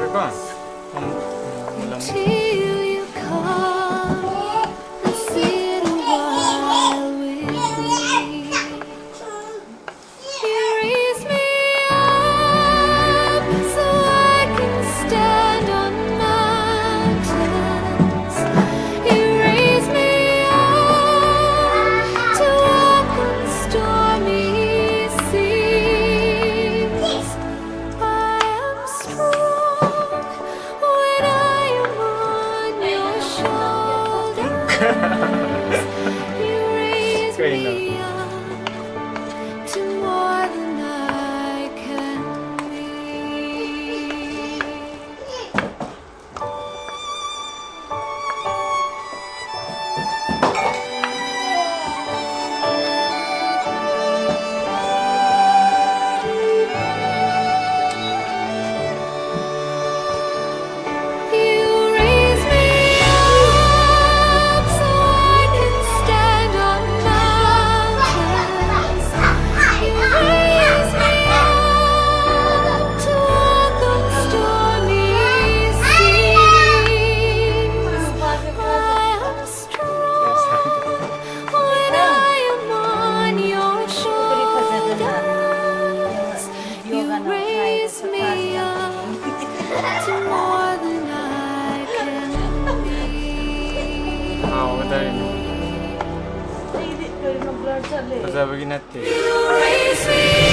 Sabi ko, ulam mo. Till you come and sit a while with me. You raise me up so I can stand on mountains. You raise me up to walk on stormy seas. I am strong when I am on your shoulders. You raise Kayo na. me up to more than I can be. You raise me up so I can stand on mountains. You raise me up to walk on stormy seas. I am strong when I am on your shoulders. You raise me up to more than I can be. Tayo. Pasabagin natin. You raise me